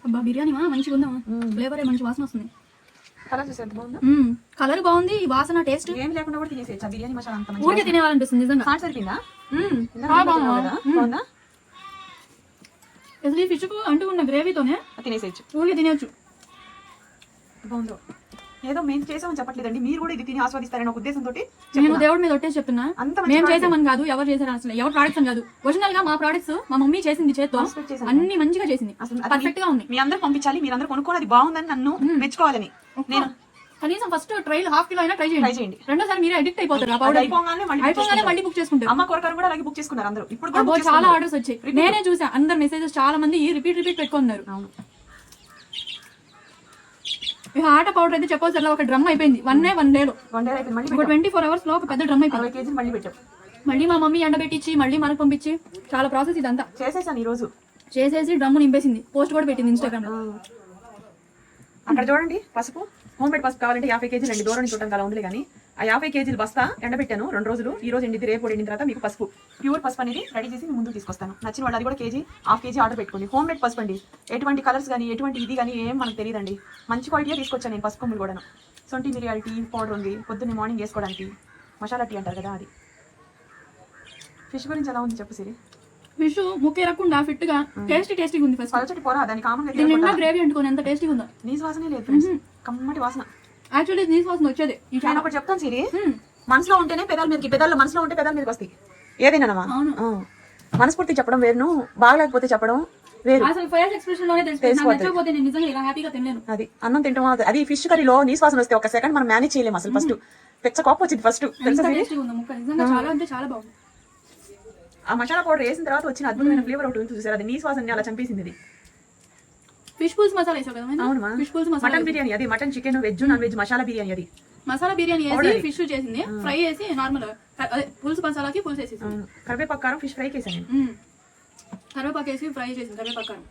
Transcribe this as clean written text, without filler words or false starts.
అబ్బా బిర్యానీ మంచిగా ఉందా, ఫ్లేవర్ మంచి వాసన వస్తుంది. కలర్ చూసి ఎంత బాగుందా, కలర్ బాగుంది, వాసన టేస్ట్ ఏం లేకుండా కూడా తినేసేయచ్చు. బిర్యానీ మసాలా అంత మంచి ఊరికే తినేవాలనిపిస్తుంది నిజంగా. సాల్ట్ సరిపోయిందా? బాగుందా అసలు ఈ ఫిష్ అంటూ ఉన్న గ్రేవీతోనే తినేసేయచ్చు, ఊరికే తినేయచ్చు. బాగుందో ఏదో మేము చేసామని చెప్పట్లేదండి, మీరు కూడా ఇది తిని ఆస్వాదిస్తారని ఒక ఉద్దేశంతో నేను దేవుడి మీద ఒట్టేసి చెప్తున్నా. మేము చేసామని కాదు, ఎవరు చేశారు అసలు, ఎవరు ప్రొడక్ట్స్ అని కాదు. ఒరిజినల్ గా మా ప్రొడక్ట్స్ మా మమ్మీ చేసింది చేత్తో, అన్ని మంచిగా చేసింది, పర్ఫెక్ట్ గా ఉంది. మీ అందరూ పంపించాలి, మీరు అందరూ కొనుక్కోవాలి, అది బాగుందని నన్ను మెచ్చుకోవాలని. నేను కనీసం ఫస్ట్ ట్రైల్ హాఫ్ కిలో అయినా ట్రై చేయండి. రెండోసారి మీరే అడిక్ట్ అయిపోతారు. అయిపోగానే మళ్ళీ బుక్ చేసుకుంటారు. అమ్మ కొరకరు కూడా అలాగే బుక్ చేసుకున్నారు అందరూ. ఇప్పుడు చాలా ఆర్డర్స్ వచ్చాయి, నేనే చూసా. అందరు మెసేజెస్ చాలా మంది రిపీట్ పెట్టుకున్నారు. అవును, ఆట పౌడర్ అయితే చెప్పాల్సి ఒక డ్రమ్ అయిపోయింది. 1 డే లో 24 hours లో ఒక పెద్ద డ్రమ్ అయిపోయింది. 20 kg మళ్ళీ పెట్టాం. మళ్ళీ మా మమ్మీ ఎండబెట్టించి మళ్ళీ మనకు పంపించి చాలా ప్రాసెస్ ఇదంతా చేసేసాను. ఈ రోజు చేసేసి డ్రమ్ నింపేసింది, పోస్ట్ కూడా పెట్టింది ఇన్స్టాగ్రామ్ లో. అక్కడ చూడండి, పసుపు హోమ్ మేడ్ పసుపు కావాలంటే 50 kg రండి, దూరం నుంచి చూడటం అలా ఉంది కానీ ఆ 50 kg బస్తా ఎండబెట్టాను 2 రోజులు. ఈ రోజు ఎండిది, రేపు ఎండిన తర్వాత మీకు పసుపు ప్యూర్ పసుపు అనేది రెడీ చేసి ముందుకు తీసుకొస్తాను. నచ్చిన వాళ్ళు అది కూడా కేజీ, హాఫ్ కేజీ ఆర్డర్ పెట్టుకోండి. హోమ్ మేడ్ పసుపు అండి, ఎటువంటి కలర్స్ కానీ ఎటువంటి ఇది కానీ ఏం మనకు తెలియదండి. మంచి క్వాలిటీగా తీసుకొచ్చాను నేను పసుపు కొమ్ములు కూడా. సొంటి మిరియాల టీ పౌడర్ ఉంది, పొద్దున్నే మార్నింగ్ వేసుకోవడానికి. మసాలా టీ అంటారు కదా అది. ఫిష్ గురించి ఎలా ఉంది చెప్పు సిరి. ఫిష్ ముక్క ఎరకుండా ఫిట్ గా టేస్టీగా ఉంది. ఫస్ట్ పలచటి పోరా దాని కామన్ గ్రేవీ అంటుకోని ఎంత టేస్టీగా ఉందో. నీసు వాసనే లేదు ఫ్రెండ్స్, కమ్మటి వాసన. యాక్చువల్లీ నీసు వాసన వచ్చేది. నేను ఒకటి చెప్తాను సిరి, మనసులో ఉంటేనే పెదాల మీదకి, పెదాల్లో మనసులో ఉంటే పెదాల మీదకి వస్తాయి. ఏదైనా మనస్ఫూర్తి చెప్పడం వేరును, బాగలేకపోతే చెప్పడం వేరు. అసలు ఫేస్ ఎక్స్ప్రెషన్ లోనే తెలిసిపోతే నేను నిజంగా ఇలా హ్యాపీగా తినలేను. అది అన్నం తింటాం, అది ఫిష్ కర్రీలో నీసు వాసన వస్తే ఒక సెకండ్ మనం మేనేజ్ చేయలేము. అసలు ఫస్ట్ పెచ్చ కోపం వచ్చింది ఫస్ట్. చాలా అంటే చాలా బాగుంది. ఆ మసాలా పౌడర్ వేసిన తర్వాత వచ్చిన అద్భుతమైన ఫ్లేవర్ ఒకటి ఉంది చూసారు, అది నీసు వాసన అలా చంపేసింది. అది ఫిష్ పుల్స్ మసాలా వేసావు కదా? అవును, ఫిష్ పుల్స్ మసాలా. మటన్ బిర్యానీ అది, mutton chicken veg non veg masala biryani. అది మసాలా బిర్యానీ వేసి ఫిష్ చేసింది, ఫ్రై చేసి నార్మల్ పులుసు మసాలాకి పులుసు వేసేసి కరివేపాకు కారం ఫిష్ ఫ్రై చేసాను. కరివేపాకు వేసి ఫ్రై చేసింది, కరివేపాకు కారం.